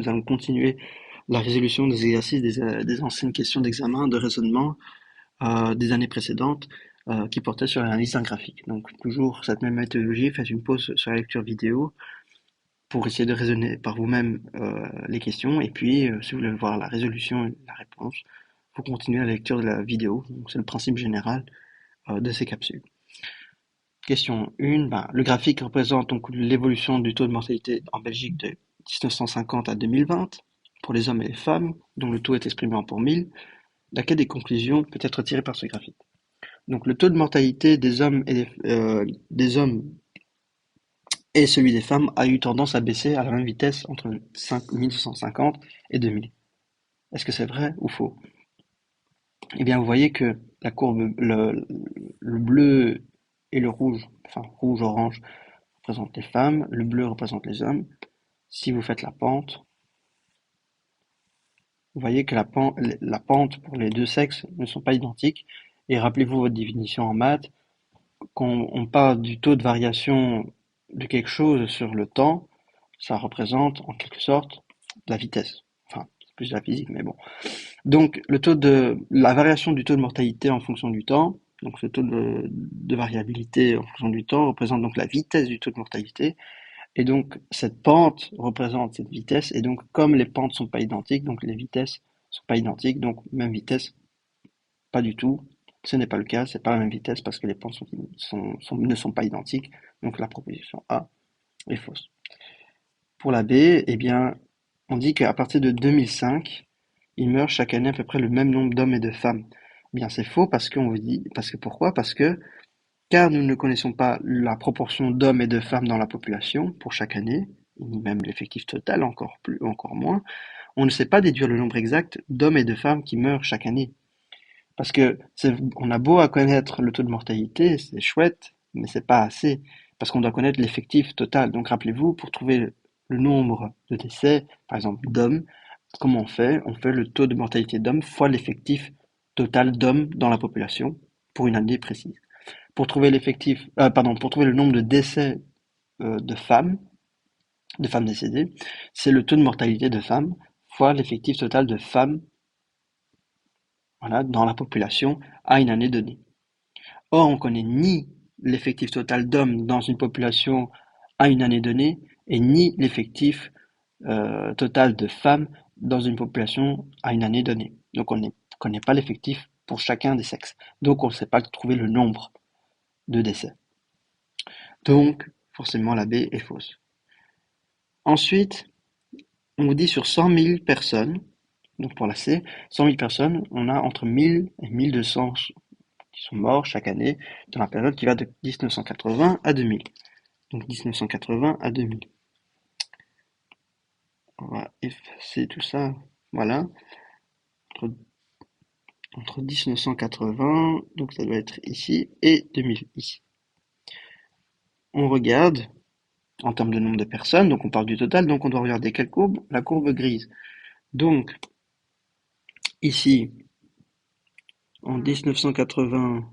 Nous allons continuer la résolution des exercices des anciennes questions d'examen, de raisonnement des années précédentes qui portaient sur l'analyse d'un graphique. Donc toujours cette même méthodologie, faites une pause sur la lecture vidéo pour essayer de raisonner par vous-même les questions et puis si vous voulez voir la résolution et la réponse, vous continuez la lecture de la vidéo. C'est le principe général de ces capsules. Question 1, le graphique représente donc l'évolution du taux de mortalité en Belgique de 1950 à 2020 pour les hommes et les femmes, dont le taux est exprimé en pour 1000. Laquelle des conclusions peut être tirée par ce graphique? Donc le taux de mortalité des hommes et celui des femmes a eu tendance à baisser à la même vitesse entre 1950 et 2000. Est-ce que c'est vrai ou faux? Eh bien, vous voyez que la courbe, le bleu et le rouge, enfin rouge-orange, représentent les femmes, le bleu représente les hommes. Si vous faites la pente, vous voyez que la pente pour les deux sexes ne sont pas identiques. Et rappelez-vous votre définition en maths, quand on parle du taux de variation de quelque chose sur le temps, ça représente en quelque sorte la vitesse. Enfin, c'est plus de la physique, mais bon. Donc, la variation du taux de mortalité en fonction du temps, donc ce taux de variabilité en fonction du temps représente donc la vitesse du taux de mortalité. Et donc, cette pente représente cette vitesse. Et donc, comme les pentes sont pas identiques, donc les vitesses sont pas identiques, donc même vitesse, pas du tout. Ce n'est pas le cas, c'est pas la même vitesse parce que les pentes ne sont pas identiques. Donc, la proposition A est fausse. Pour la B, eh bien, on dit qu'à partir de 2005, il meurt chaque année à peu près le même nombre d'hommes et de femmes. Eh bien, c'est faux parce que pourquoi? Car nous ne connaissons pas la proportion d'hommes et de femmes dans la population pour chaque année, ni même l'effectif total, encore moins. On ne sait pas déduire le nombre exact d'hommes et de femmes qui meurent chaque année. Parce que on a beau à connaître le taux de mortalité, c'est chouette, mais c'est pas assez. Parce qu'on doit connaître l'effectif total. Donc rappelez-vous, pour trouver le nombre de décès, par exemple d'hommes, comment on fait? On fait le taux de mortalité d'hommes fois l'effectif total d'hommes dans la population pour une année précise. Pour trouver le nombre de décès de femmes décédées, c'est le taux de mortalité de femmes fois l'effectif total de femmes, voilà, dans la population à une année donnée. Or, on connaît ni l'effectif total d'hommes dans une population à une année donnée et ni l'effectif total de femmes dans une population à une année donnée. Donc, on ne connaît pas l'effectif pour chacun des sexes. Donc, on ne sait pas trouver le nombre de décès. Donc, forcément, la B est fausse. Ensuite, on vous dit sur 100 000 personnes, donc pour la C, 100 000 personnes, on a entre 1000 et 1200 qui sont morts chaque année dans la période qui va de 1980 à 2000. Donc 1980 à 2000. On va effacer tout ça. Voilà. Entre, entre 1980, donc ça doit être ici, et 2000 ici. On regarde en termes de nombre de personnes, donc on parle du total, donc on doit regarder quelle courbe? La courbe grise. Donc, ici, en 1980,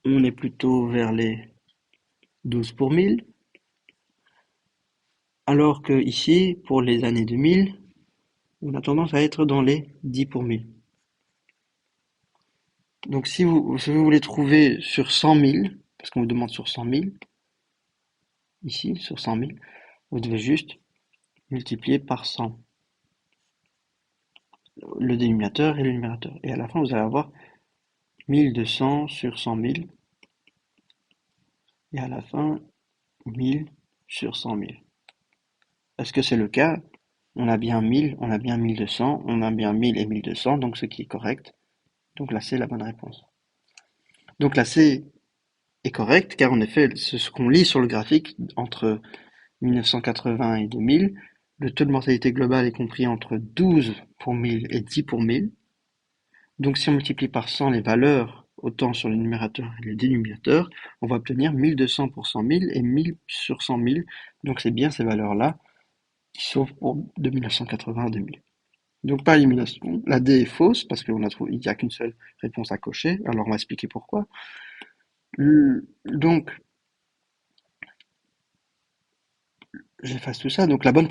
on est plutôt vers les 12 pour 1000, alors que ici, pour les années 2000, on a tendance à être dans les 10 pour 1000. Donc si vous voulez trouver sur 100 000, parce qu'on vous demande sur 100 000, ici, sur 100 000, vous devez juste multiplier par 100 le dénominateur et le numérateur. Et à la fin, vous allez avoir 1200 sur 100 000, et à la fin, 1000 sur 100 000. Est-ce que c'est le cas? On a bien 1000, on a bien 1200, on a bien 1000 et 1200, donc ce qui est correct. Donc là, c'est la bonne réponse. Donc là, c'est est correct, car en effet, ce qu'on lit sur le graphique entre 1980 et 2000, le taux de mortalité globale est compris entre 12 pour 1000 et 10 pour 1000. Donc si on multiplie par 100 les valeurs, autant sur le numérateur et le dénominateur, on va obtenir 1200 pour 100 000 et 1000 sur 100 000. Donc c'est bien ces valeurs-là qui sauvent de 1980 à 2000. Donc par élimination, la D est fausse parce qu'il n'y a qu'une seule réponse à cocher. Alors on va expliquer pourquoi. Donc j'efface tout ça. Donc la bonne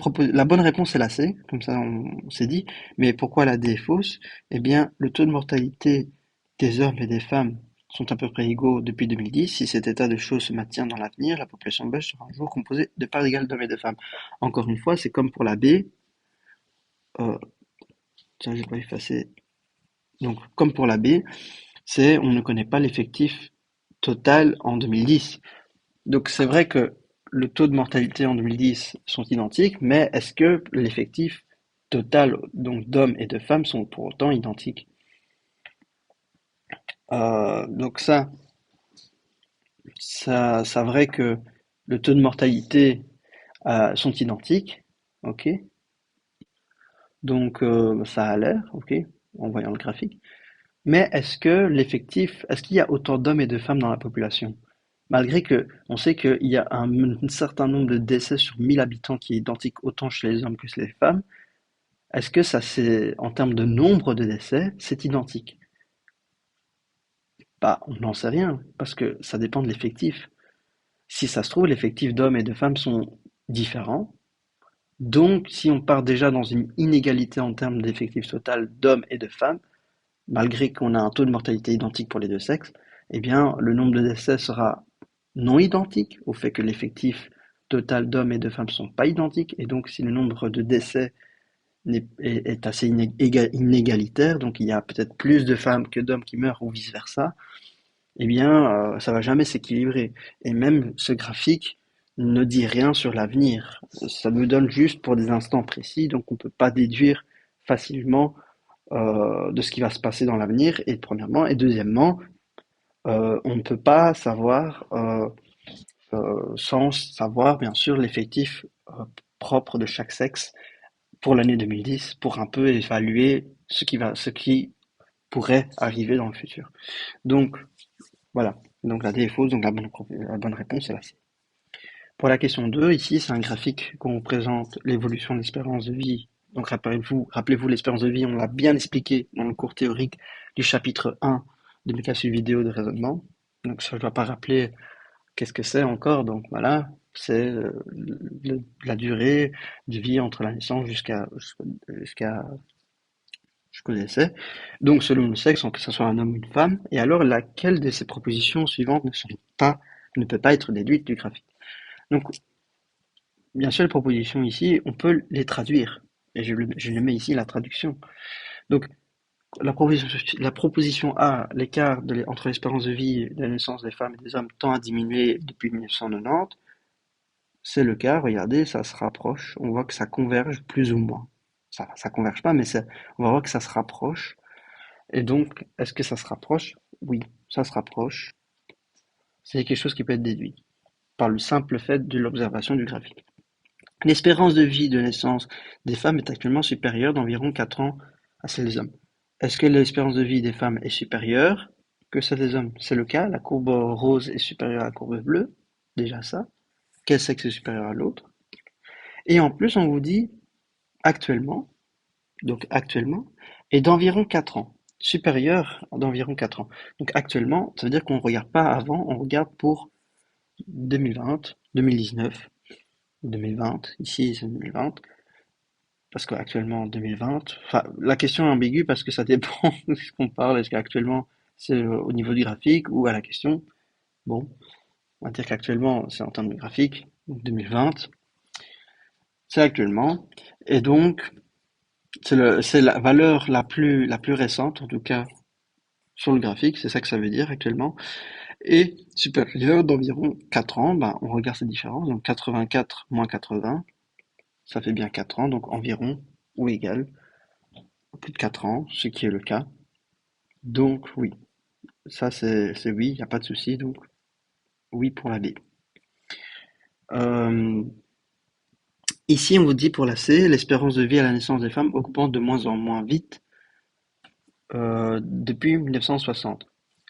réponse est la C, comme ça on s'est dit. Mais pourquoi la D est fausse? Eh bien, le taux de mortalité des hommes et des femmes sont à peu près égaux depuis 2010. Si cet état de choses se maintient dans l'avenir, la population belge sera un jour composée de parts égales d'hommes et de femmes. Encore une fois, c'est comme pour la B. Euh, tiens, j'ai pas effacé. Donc, comme pour la B, c'est on ne connaît pas l'effectif total en 2010. Donc c'est vrai que le taux de mortalité en 2010 sont identiques, mais est-ce que l'effectif total donc d'hommes et de femmes sont pour autant identiques? Donc ça vrai que le taux de mortalité sont identiques, ok? Donc ça a l'air, ok, en voyant le graphique. Mais est-ce qu'il y a autant d'hommes et de femmes dans la population? Malgré que on sait qu'il y a un certain nombre de décès sur 1000 habitants qui est identique autant chez les hommes que chez les femmes, est-ce que ça c'est en termes de nombre de décès, c'est identique? Bah, on n'en sait rien, parce que ça dépend de l'effectif. Si ça se trouve, l'effectif d'hommes et de femmes sont différents. Donc, si on part déjà dans une inégalité en termes d'effectif total d'hommes et de femmes, malgré qu'on a un taux de mortalité identique pour les deux sexes, eh bien, le nombre de décès sera non identique au fait que l'effectif total d'hommes et de femmes ne sont pas identiques. Et donc, si le nombre de décès est assez inégalitaire, donc il y a peut-être plus de femmes que d'hommes qui meurent ou vice-versa, eh bien, ça va jamais s'équilibrer. Et même ce graphique ne dit rien sur l'avenir. Ça nous donne juste pour des instants précis, donc on ne peut pas déduire facilement de ce qui va se passer dans l'avenir, et premièrement. Et deuxièmement, on ne peut pas savoir, sans savoir bien sûr l'effectif propre de chaque sexe pour l'année 2010, pour un peu évaluer ce qui pourrait arriver dans le futur. Donc voilà, donc la D est fausse, donc la bonne réponse est la C. Pour la question 2, ici c'est un graphique qu'on vous présente l'évolution de l'espérance de vie. Donc rappelez-vous l'espérance de vie, on l'a bien expliqué dans le cours théorique du chapitre 1 de mes capsules vidéo de raisonnement. Donc ça, je ne dois pas rappeler qu'est-ce que c'est encore. Donc voilà, c'est la durée de vie entre la naissance jusqu'au décès. Donc selon le sexe, que ce soit un homme ou une femme. Et alors laquelle de ces propositions suivantes ne peut pas être déduite du graphique? Donc bien sûr, les propositions ici, on peut les traduire. Et je le mets ici la traduction. Donc la proposition A, entre l'espérance de vie de la naissance des femmes et des hommes tend à diminuer depuis 1990. C'est le cas, regardez, ça se rapproche. On voit que ça converge plus ou moins. Ça converge pas, mais on va voir que ça se rapproche. Et donc, est-ce que ça se rapproche? Oui, ça se rapproche. C'est quelque chose qui peut être déduit par le simple fait de l'observation du graphique. L'espérance de vie de naissance des femmes est actuellement supérieure d'environ 4 ans à celle des hommes. Est-ce que l'espérance de vie des femmes est supérieure que celle des hommes? C'est le cas, la courbe rose est supérieure à la courbe bleue, déjà ça. Quel sexe est supérieur à l'autre? Et en plus, on vous dit actuellement, donc actuellement, est d'environ 4 ans, supérieur d'environ 4 ans. Donc actuellement, ça veut dire qu'on ne regarde pas avant, on regarde pour 2020, 2019, 2020, ici c'est 2020, parce qu'actuellement en 2020, enfin la question est ambiguë parce que ça dépend de ce qu'on parle, est-ce qu'actuellement c'est au niveau du graphique ou à la question, bon, on va dire qu'actuellement c'est en termes de graphique, donc 2020, c'est actuellement, et donc c'est la valeur la plus récente, en tout cas sur le graphique, c'est ça que ça veut dire actuellement, et supérieur d'environ 4 ans, ben, on regarde ces différences, donc 84 moins 80, ça fait bien 4 ans, donc environ ou égal, plus de 4 ans, ce qui est le cas. Donc oui, ça c'est oui, il n'y a pas de souci, donc oui pour la B. Euh, Ici, on vous dit pour la C, l'espérance de vie à la naissance des femmes augmente de moins en moins vite depuis 1960.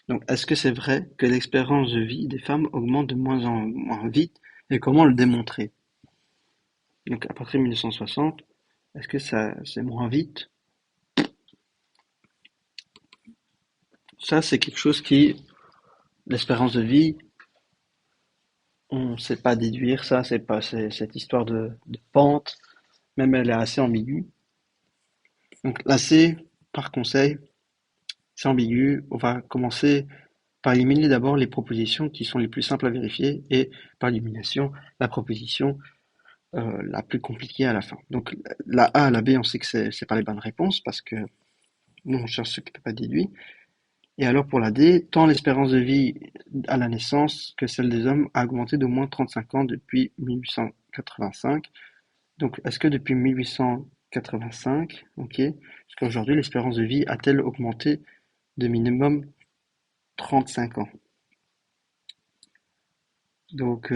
Donc, est-ce que c'est vrai que l'espérance de vie des femmes augmente de moins en moins vite et comment le démontrer? Donc, à partir de 1960, est-ce que ça c'est moins vite? Ça, c'est quelque chose qui, l'espérance de vie, on ne sait pas déduire ça, c'est pas cette histoire de pente, même elle est assez ambiguë. Donc là, c'est par conseil, c'est ambigu. On va commencer par éliminer d'abord les propositions qui sont les plus simples à vérifier et par élimination, la proposition la plus compliquée à la fin. Donc la A, la B, on sait que c'est pas les bonnes réponses parce que nous on cherche ce qui ne peut pas être déduit. Et alors pour la D, tant l'espérance de vie à la naissance que celle des hommes a augmenté d'au moins 35 ans depuis 1885. Donc est-ce que depuis 1885, ok, est-ce qu'aujourd'hui l'espérance de vie a-t-elle augmenté de minimum 35 ans? Donc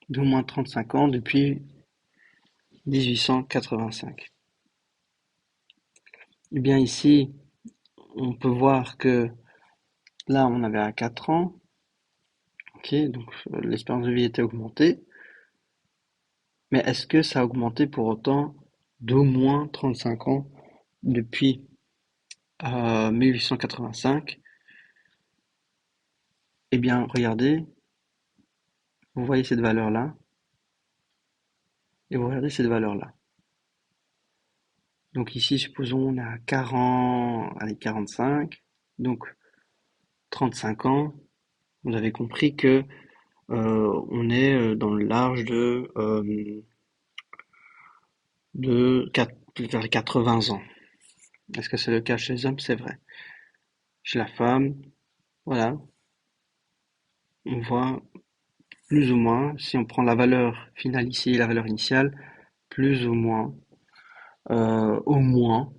d'au moins 35 ans depuis 1885. Eh bien ici, on peut voir que là on avait à 4 ans, ok, donc l'espérance de vie était augmentée. Mais est-ce que ça a augmenté pour autant d'au moins 35 ans depuis 1885? Eh bien, regardez, vous voyez cette valeur-là, et vous regardez cette valeur-là. Donc ici, supposons on est à 40, allez, 45, donc 35 ans. Vous avez compris que on est dans le large vers les 80 ans. Est-ce que c'est le cas chez les hommes? C'est vrai. Chez la femme, voilà, on voit plus ou moins, si on prend la valeur finale ici et la valeur initiale, plus ou moins, au moins,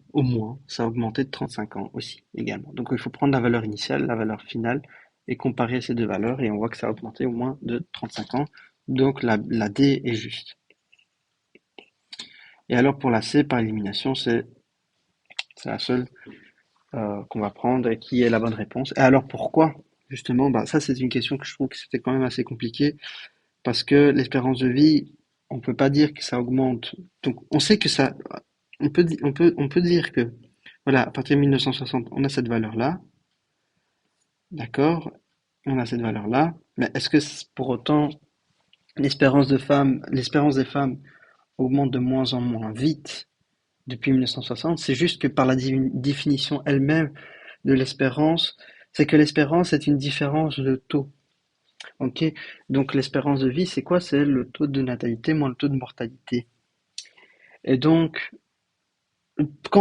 ça a augmenté de 35 ans aussi, également. Donc il faut prendre la valeur initiale, la valeur finale, et comparer ces deux valeurs, et on voit que ça a augmenté au moins de 35 ans. Donc la D est juste. Et alors pour la C, par élimination, c'est la seule qu'on va prendre et qui est la bonne réponse. Et alors pourquoi? Justement, bah, ça c'est une question que je trouve que c'était quand même assez compliqué. Parce que l'espérance de vie, on peut pas dire que ça augmente. Donc, on sait que ça, on peut dire que, voilà, à partir de 1960, on a cette valeur-là, d'accord? On a cette valeur-là. Mais est-ce que pour autant, l'espérance des femmes augmente de moins en moins vite depuis 1960? C'est juste que par la définition elle-même de l'espérance, c'est que l'espérance est une différence de taux. Ok, donc l'espérance de vie, c'est quoi? C'est le taux de natalité moins le taux de mortalité. Et donc,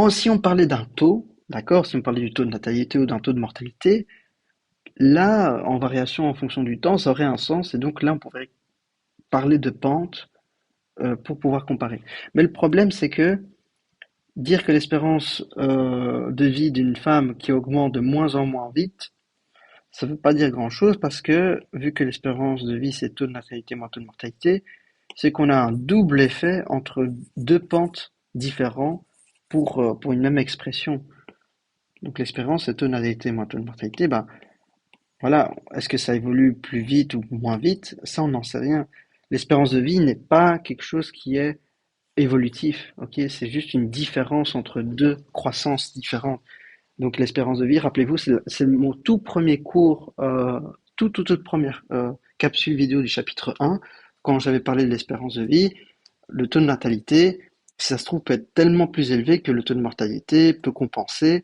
si on parlait d'un taux, d'accord, si on parlait du taux de natalité ou d'un taux de mortalité, là, en variation en fonction du temps, ça aurait un sens, et donc là, on pourrait parler de pente pour pouvoir comparer. Mais le problème, c'est que dire que l'espérance de vie d'une femme qui augmente de moins en moins vite, ça ne veut pas dire grand-chose parce que, vu que l'espérance de vie, c'est taux de natalité moins taux de mortalité, c'est qu'on a un double effet entre deux pentes différents pour une même expression. Donc l'espérance et taux de natalité moins taux de mortalité, ben voilà, est-ce que ça évolue plus vite ou moins vite? Ça, on n'en sait rien. L'espérance de vie n'est pas quelque chose qui est évolutif, ok? C'est juste une différence entre deux croissances différentes. Donc l'espérance de vie, rappelez-vous, c'est mon tout premier cours, toute première capsule vidéo du chapitre 1, quand j'avais parlé de l'espérance de vie, le taux de natalité, si ça se trouve, peut être tellement plus élevé que le taux de mortalité peut compenser,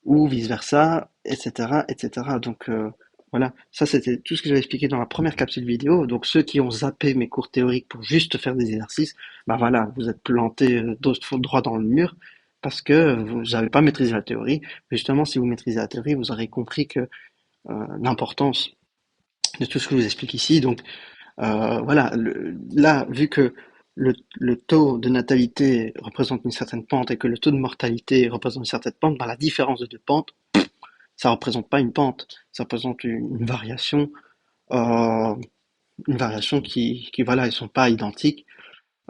ou vice-versa, etc., etc. Donc voilà, ça c'était tout ce que j'avais expliqué dans la première capsule vidéo. Donc ceux qui ont zappé mes cours théoriques pour juste faire des exercices, bah voilà, vous êtes plantés droit dans le mur parce que vous n'avez pas maîtrisé la théorie. Mais justement, si vous maîtrisez la théorie, vous aurez compris que l'importance de tout ce que je vous explique ici. Donc voilà, là, vu que le taux de natalité représente une certaine pente et que le taux de mortalité représente une certaine pente, bah, la différence de deux pentes, ça représente pas une pente, ça représente euh, une variation qui voilà, ils sont pas identiques.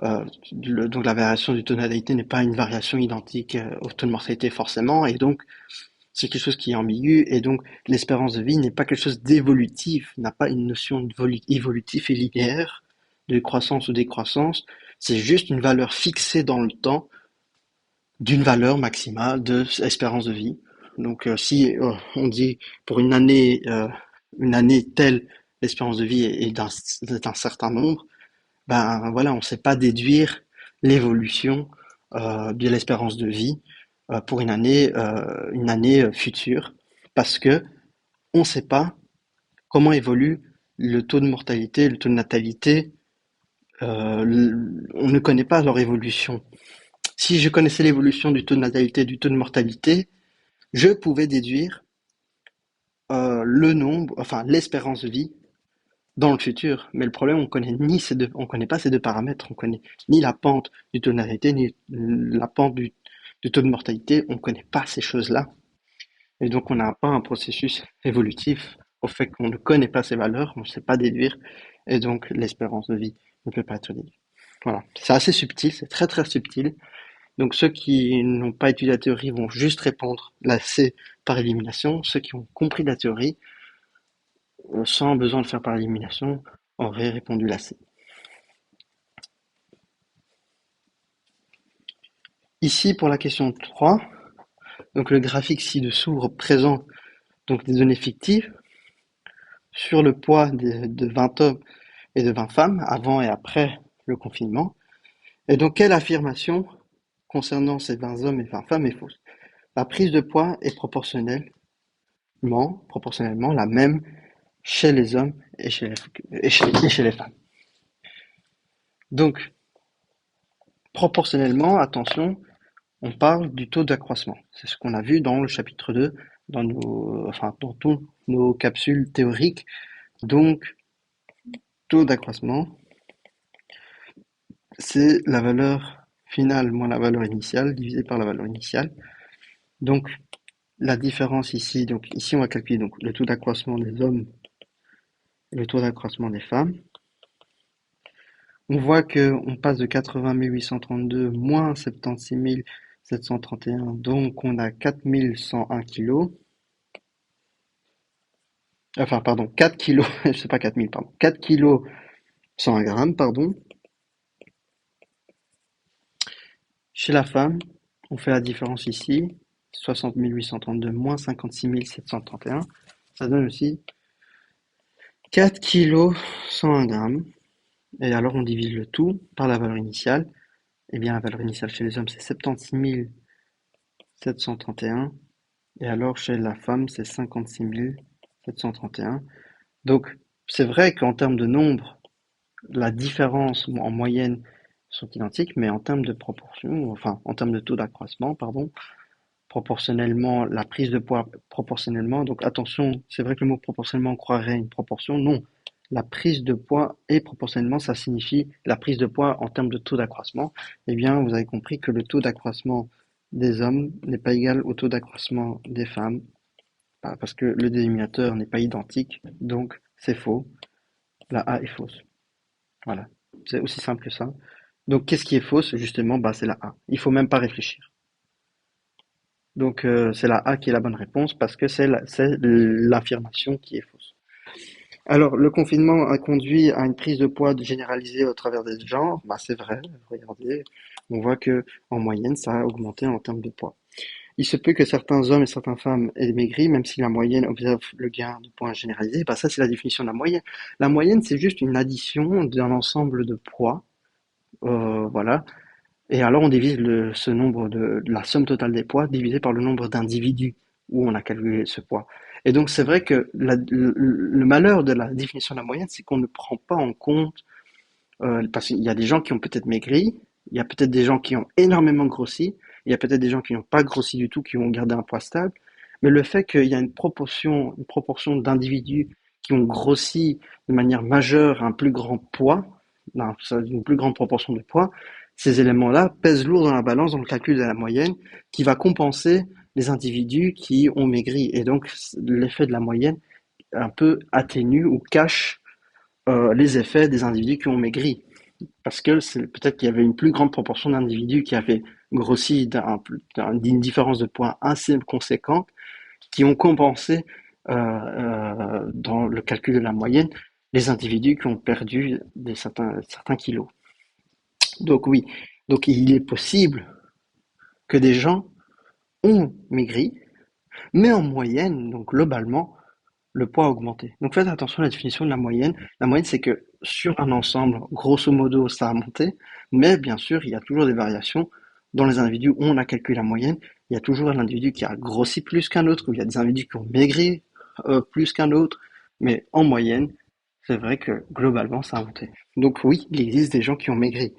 Donc la variation du taux de natalité n'est pas une variation identique au taux de mortalité forcément, et donc c'est quelque chose qui est ambigu, et donc l'espérance de vie n'est pas quelque chose d'évolutif, n'a pas une notion évolutif et linéaire de croissance ou décroissance, c'est juste une valeur fixée dans le temps d'une valeur maximale de espérance de vie. Donc, si on dit pour une année telle, l'espérance de vie est d'un certain nombre, ben voilà, on ne sait pas déduire l'évolution de l'espérance de vie pour une année future, parce que on ne sait pas comment évolue le taux de mortalité, le taux de natalité. On ne connaît pas leur évolution. Si je connaissais l'évolution du taux de natalité et du taux de mortalité, je pouvais déduire le nombre, enfin l'espérance de vie dans le futur. Mais le problème, on connaît pas ces deux paramètres. On connaît ni la pente du taux de natalité, ni la pente du taux de mortalité. On connaît pas ces choses-là. Et donc, on n'a pas un processus évolutif au fait qu'on ne connaît pas ces valeurs, on ne sait pas déduire. Et donc, l'espérance de vie ne peut pas être déduite. Voilà. C'est assez subtil, c'est très très subtil. Donc, ceux qui n'ont pas étudié la théorie vont juste répondre la C par élimination. Ceux qui ont compris la théorie, sans besoin de faire par élimination, auraient répondu la C. Ici, pour la question 3, donc le graphique ci-dessous représente donc des données fictives sur le poids de 20 hommes et de 20 femmes avant et après le confinement. Et donc, quelle affirmation concernant ces 20 hommes et 20 femmes est fausse? La prise de poids est proportionnellement la même chez les hommes et chez les femmes. Donc, proportionnellement, attention, on parle du taux d'accroissement. C'est ce qu'on a vu dans le chapitre 2, dans toutes nos capsules théoriques. Donc, taux d'accroissement, c'est la valeur finale moins la valeur initiale divisée par la valeur initiale. Donc, la différence ici, donc ici on va calculer donc le taux d'accroissement des hommes et le taux d'accroissement des femmes. On voit que on passe de 80 832 moins 76 731, donc on a 4101 kg. Enfin, pardon, 4 kilos, c'est pas 4000, pardon, 4 kilos 101 grammes, pardon. Chez la femme, on fait la différence ici, 60 832 moins 56 731, ça donne aussi 4 kilos 101 grammes. Et alors on divise le tout par la valeur initiale. Eh bien la valeur initiale chez les hommes c'est 76 731 et alors chez la femme c'est 56 731. Donc c'est vrai qu'en termes de nombre, la différence en moyenne sont identiques, mais en termes de proportion, enfin en termes de taux d'accroissement, pardon, proportionnellement, la prise de poids proportionnellement, donc attention, c'est vrai que le mot proportionnellement on croirait une proportion, non. La prise de poids et proportionnellement, ça signifie la prise de poids en termes de taux d'accroissement. Eh bien, vous avez compris que le taux d'accroissement des hommes n'est pas égal au taux d'accroissement des femmes, parce que le dénominateur n'est pas identique, donc c'est faux. La A est fausse. Voilà. C'est aussi simple que ça. Donc, qu'est-ce qui est fausse? Justement, bah, c'est la A. Il faut même pas réfléchir. Donc, c'est la A qui est la bonne réponse parce que c'est l'affirmation qui est fausse. Alors, le confinement a conduit à une prise de poids généralisée au travers des genres. Bah, c'est vrai. Regardez, on voit que en moyenne, ça a augmenté en termes de poids. Il se peut que certains hommes et certaines femmes aient maigri, même si la moyenne observe le gain de poids généralisé. Bah, ça, c'est la définition de la moyenne. La moyenne, c'est juste une addition d'un ensemble de poids. Voilà. Et alors on divise ce nombre de la somme totale des poids divisé par le nombre d'individus où on a calculé ce poids. Et donc c'est vrai que le malheur de la définition de la moyenne, c'est qu'on ne prend pas en compte, parce qu'il y a des gens qui ont peut-être maigri, il y a peut-être des gens qui ont énormément grossi, il y a peut-être des gens qui n'ont pas grossi du tout, qui ont gardé un poids stable, mais le fait qu'il y a une proportion d'individus qui ont grossi de manière majeure un plus grand poids, une plus grande proportion de poids, ces éléments-là pèsent lourd dans la balance dans le calcul de la moyenne qui va compenser les individus qui ont maigri. Et donc, l'effet de la moyenne un peu atténue ou cache les effets des individus qui ont maigri. Parce que c'est peut-être qu'il y avait une plus grande proportion d'individus qui avaient grossi d'une différence de poids assez conséquente, qui ont compensé dans le calcul de la moyenne les individus qui ont perdu certains kilos. Donc oui, donc il est possible que des gens ont maigri, Mais en moyenne, donc globalement, le poids a augmenté. Donc faites attention à la définition de la moyenne. La moyenne, c'est que sur un ensemble, grosso modo, ça a monté, mais bien sûr, il y a toujours des variations. Dans les individus où on a calculé la moyenne, il y a toujours un individu qui a grossi plus qu'un autre, ou il y a des individus qui ont maigri plus qu'un autre, mais en moyenne, c'est vrai que globalement, ça a monté. Donc oui, il existe des gens qui ont maigri.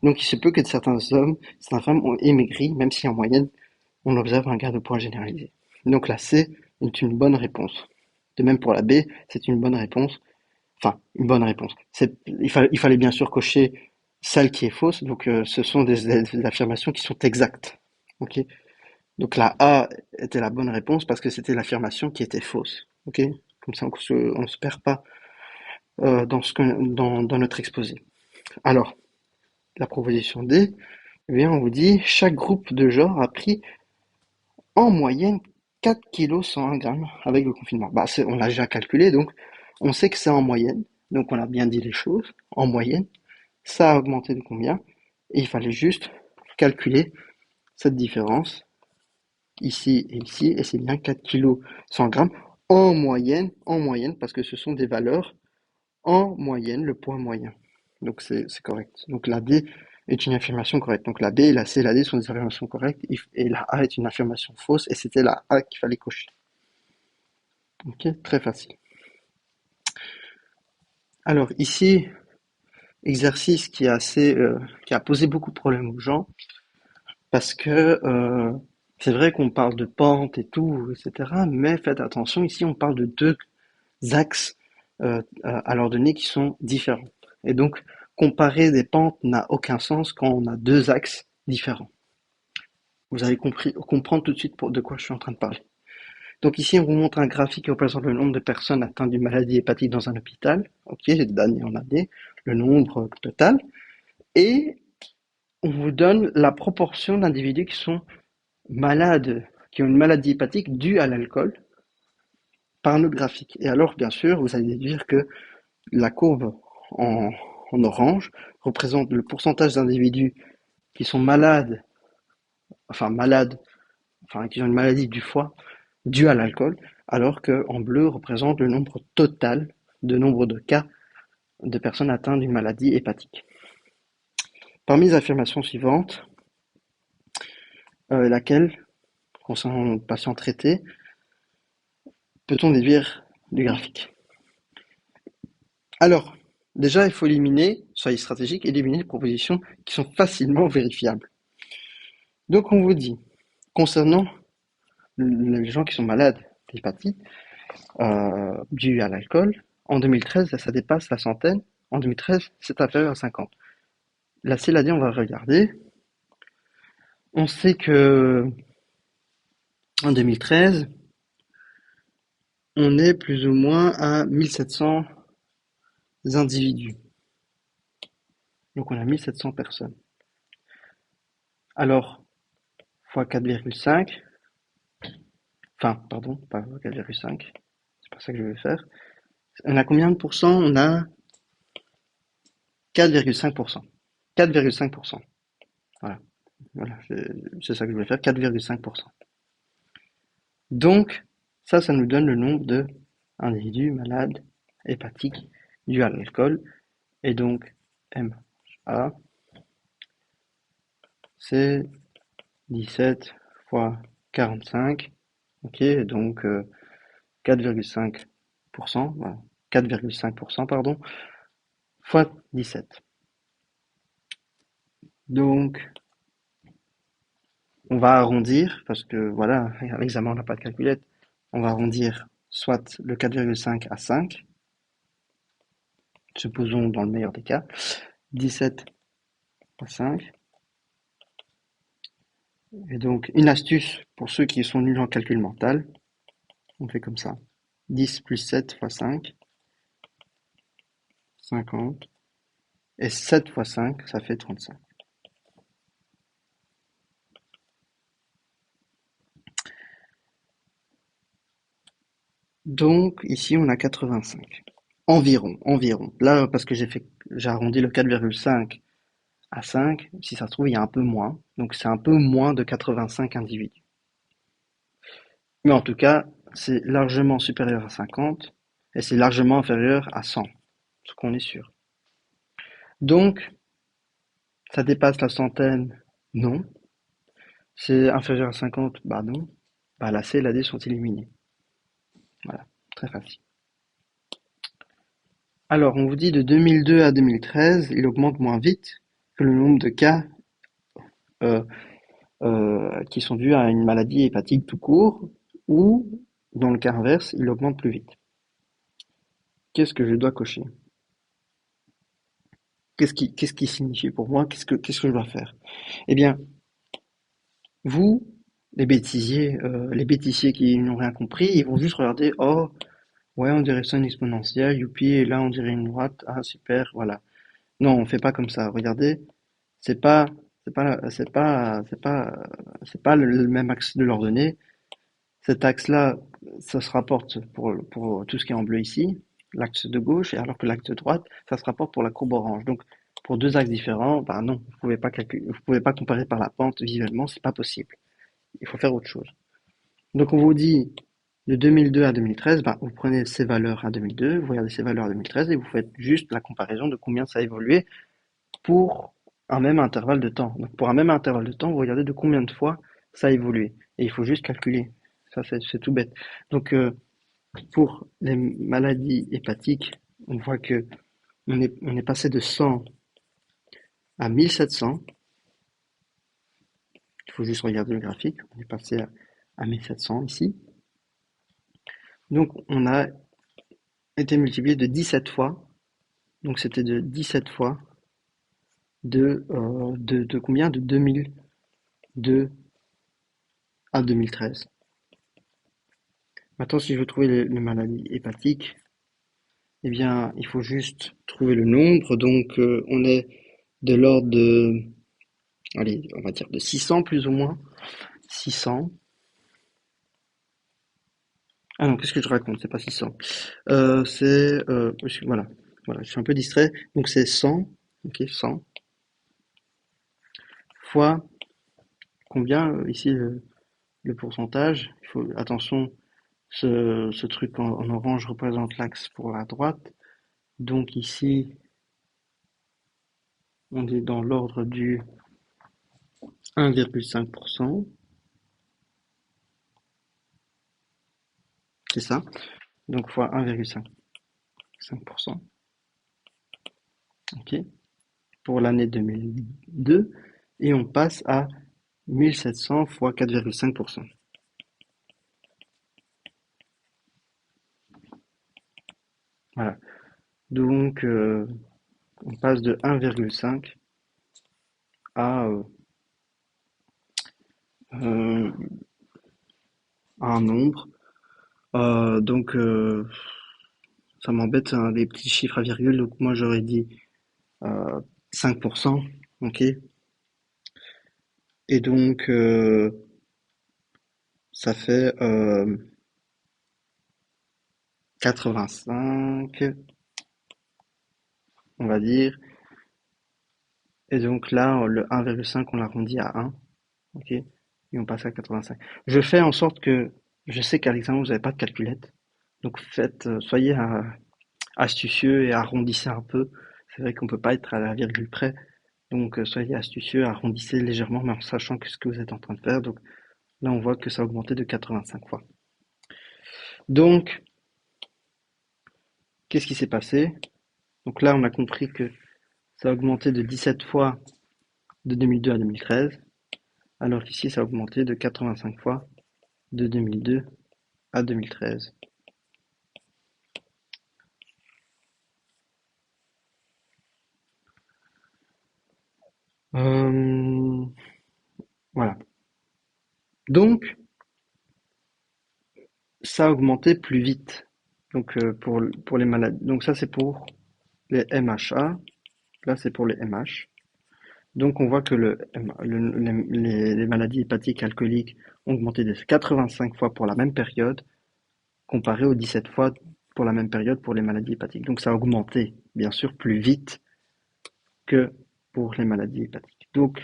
Donc il se peut que certains hommes, certaines femmes ont émaigri, même si en moyenne, on observe un gain de poids généralisé. Donc la C est une bonne réponse. De même pour la B, c'est une bonne réponse. Enfin, une bonne réponse. Il fallait bien sûr cocher celle qui est fausse. Donc ce sont des affirmations qui sont exactes. Ok. Donc la A était la bonne réponse parce que c'était l'affirmation qui était fausse. Ok. Comme ça, on ne se perd pas dans notre exposé. Alors, la proposition D, eh bien, on vous dit chaque groupe de genre a pris en moyenne 4 kg 101 grammes avec le confinement. Bah, on l'a déjà calculé, donc on sait que c'est en moyenne. Donc on a bien dit les choses. En moyenne, ça a augmenté de combien? Et il fallait juste calculer cette différence ici et ici, et c'est bien 4 kg 100 grammes en moyenne, parce que ce sont des valeurs en moyenne, le poids moyen. Donc c'est correct. Donc la D est une affirmation correcte. Donc la B, la C et la D sont des affirmations correctes et la A est une affirmation fausse et c'était la A qu'il fallait cocher. Ok, très facile. Alors ici, exercice qui a posé beaucoup de problèmes aux gens parce que c'est vrai qu'on parle de pente et tout, etc. Mais faites attention, ici on parle de deux axes à leur donner qui sont différents. Et donc, comparer des pentes n'a aucun sens quand on a deux axes différents. Vous allez comprendre tout de suite de quoi je suis en train de parler. Donc ici, on vous montre un graphique qui représente le nombre de personnes atteintes d'une maladie hépatique dans un hôpital, ok, d'année en année, le nombre total, et on vous donne la proportion d'individus qui sont malades, qui ont une maladie hépatique due à l'alcool, par un autre graphique. Et alors, bien sûr, vous allez déduire que la courbe en, en orange représente le pourcentage d'individus qui sont malades, enfin qui ont une maladie du foie due à l'alcool, alors qu'en bleu représente le nombre total de nombre de cas de personnes atteintes d'une maladie hépatique. Parmi les affirmations suivantes, laquelle, concernant le patient traité, peut-on déduire du graphique? Alors, déjà, il faut éliminer, soyez stratégique, éliminer les propositions qui sont facilement vérifiables. Donc, on vous dit, concernant les gens qui sont malades d'hépatite due à l'alcool, en 2013, ça dépasse la centaine. En 2013, c'est inférieur à 50. La CELAD, on va regarder. On sait que en 2013, on est plus ou moins à 1700 individus. Donc on a 1700 personnes. Alors, fois 4,5, enfin, pardon, pas 4,5, c'est pas ça que je vais faire. On a combien de pourcents? On a 4,5%. 4,5%. Voilà, voilà, c'est ça que je voulais faire, 4,5%. Donc, ça nous donne le nombre de individus malades hépatiques dus à l'alcool. Et donc, MA, c'est 17 fois 45. Ok, donc 4,5%, voilà, 4,5%, pardon, fois 17. Donc, on va arrondir, parce que voilà, à l'examen, on n'a pas de calculette. On va arrondir soit le 4,5 à 5, supposons dans le meilleur des cas, 17 fois 5. Et donc, une astuce pour ceux qui sont nuls en calcul mental, on fait comme ça. 10 plus 7 fois 5, 50. Et 7 fois 5, ça fait 35. Donc, ici, on a 85. Environ. Là, parce que j'ai arrondi le 4,5 à 5, si ça se trouve, il y a un peu moins. Donc, c'est un peu moins de 85 individus. Mais en tout cas, c'est largement supérieur à 50 et c'est largement inférieur à 100, ce qu'on est sûr. Donc, ça dépasse la centaine? Non. C'est inférieur à 50? Bah non. Bah la C et la D sont éliminés. Voilà, très facile. Alors, on vous dit de 2002 à 2013, il augmente moins vite que le nombre de cas euh, qui sont dus à une maladie hépatique tout court, ou, dans le cas inverse, il augmente plus vite. Qu'est-ce que je dois cocher? Qu'est-ce qui signifie pour moi? Qu'est-ce que je dois faire? Eh bien, vous, les bêtisiers qui n'ont rien compris, ils vont juste regarder, oh, ouais, on dirait ça une exponentielle, youpi, et là on dirait une droite, ah super, voilà. Non, on fait pas comme ça. Regardez, c'est pas, c'est pas le même axe de l'ordonnée. Cet axe-là, ça se rapporte pour tout ce qui est en bleu ici, l'axe de gauche, et alors que l'axe de droite, ça se rapporte pour la courbe orange. Donc, pour deux axes différents, bah non, vous pouvez pas calculer, vous pouvez pas comparer par la pente visuellement, c'est pas possible. Il faut faire autre chose. Donc, on vous dit de 2002 à 2013, bah, vous prenez ces valeurs à 2002, vous regardez ces valeurs à 2013 et vous faites juste la comparaison de combien ça a évolué pour un même intervalle de temps. Donc, pour un même intervalle de temps, vous regardez de combien de fois ça a évolué. Et il faut juste calculer. Ça, c'est tout bête. Donc, pour les maladies hépatiques, on voit que on est passé de 100 à 1700. Il faut juste regarder le graphique. On est passé à 1700 ici. Donc, on a été multiplié de 17 fois. Donc, c'était de 17 fois de combien? De 2002 à 2013. Maintenant, si je veux trouver les maladies hépatiques, eh bien, il faut juste trouver le nombre. Donc, on est de l'ordre de, allez, on va dire de 600 plus ou moins. 600. Ah non, qu'est-ce que je raconte? C'est pas 600. Voilà. Voilà, je suis un peu distrait. Donc, c'est 100. Ok, 100. Fois combien, ici, le pourcentage? Attention, ce truc en orange représente l'axe pour la droite. Donc, ici, on est dans l'ordre du 1,5%. C'est ça. Donc fois 1,5%. OK. Pour l'année 2002. Et on passe à 1700 fois 4,5%. Voilà. Donc, on passe de 1,5 euh, à un nombre. Donc, ça m'embête, hein, les petits chiffres à virgule. Donc, moi, j'aurais dit 5%. OK. Et donc, ça fait 85, on va dire. Et donc là, le 1,5, on l'arrondit à 1. OK? Et on passe à 85. Je fais en sorte que, je sais qu'à l'examen, vous n'avez pas de calculette. Donc soyez astucieux et arrondissez un peu. C'est vrai qu'on peut pas être à la virgule près. Donc soyez astucieux, arrondissez légèrement, mais en sachant que ce que vous êtes en train de faire. Donc là, on voit que ça a augmenté de 85 fois. Donc, qu'est-ce qui s'est passé? Donc là, on a compris que ça a augmenté de 17 fois de 2002 à 2013, alors qu'ici, ça a augmenté de 85 fois de 2002 à 2013. Euh, voilà. Donc, ça a augmenté plus vite. Donc, pour les malades. Donc, ça, c'est pour les MHA. Là, c'est pour les MH. Donc, on voit que les maladies hépatiques alcooliques ont augmenté de 85 fois pour la même période, comparé aux 17 fois pour la même période pour les maladies hépatiques. Donc, ça a augmenté, bien sûr, plus vite que pour les maladies hépatiques. Donc,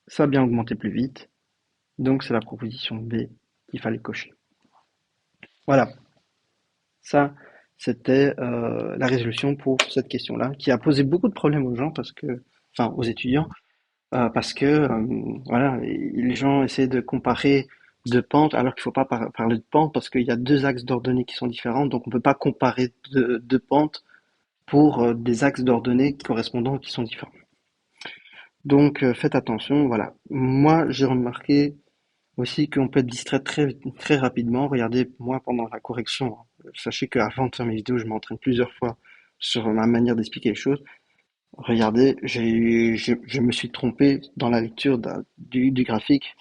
ça a bien augmenté plus vite. Donc, c'est la proposition B qu'il fallait cocher. Voilà, ça, c'était la résolution pour cette question-là, qui a posé beaucoup de problèmes aux gens enfin aux étudiants, parce que voilà, les gens essaient de comparer deux pentes alors qu'il faut pas parler de pente parce qu'il y a deux axes d'ordonnées qui sont différents, donc on peut pas comparer deux pentes pour des axes d'ordonnées correspondants qui sont différents. Donc faites attention, voilà. Moi, j'ai remarqué aussi qu'on peut être distrait très rapidement. Regardez, moi, pendant la correction, sachez qu'avant de faire mes vidéos, je m'entraîne plusieurs fois sur ma manière d'expliquer les choses. Regardez, je me suis trompé dans la lecture du graphique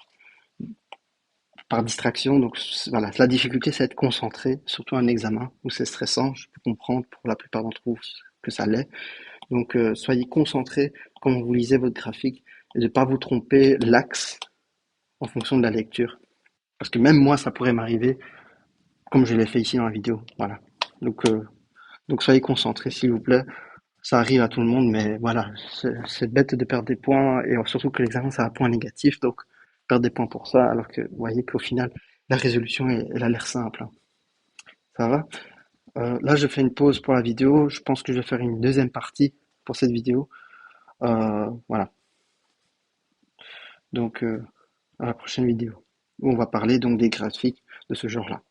par distraction. Donc voilà, la difficulté, c'est d'être concentré, surtout un examen où c'est stressant. Je peux comprendre pour la plupart d'entre vous que ça l'est. Donc soyez concentrés quand vous lisez votre graphique et de ne pas vous tromper l'axe en fonction de la lecture. Parce que même moi, ça pourrait m'arriver, comme je l'ai fait ici dans la vidéo. Voilà. Donc, euh, donc soyez concentrés, s'il vous plaît. Ça arrive à tout le monde, mais voilà, c'est bête de perdre des points, et surtout que l'examen, c'est un point négatif, donc perdre des points pour ça, alors que vous voyez qu'au final, la résolution, elle a l'air simple, hein. Ça va? Là, je fais une pause pour la vidéo. Je pense que je vais faire une deuxième partie pour cette vidéo. Voilà. Donc, à la prochaine vidéo, où on va parler donc des graphiques de ce genre-là.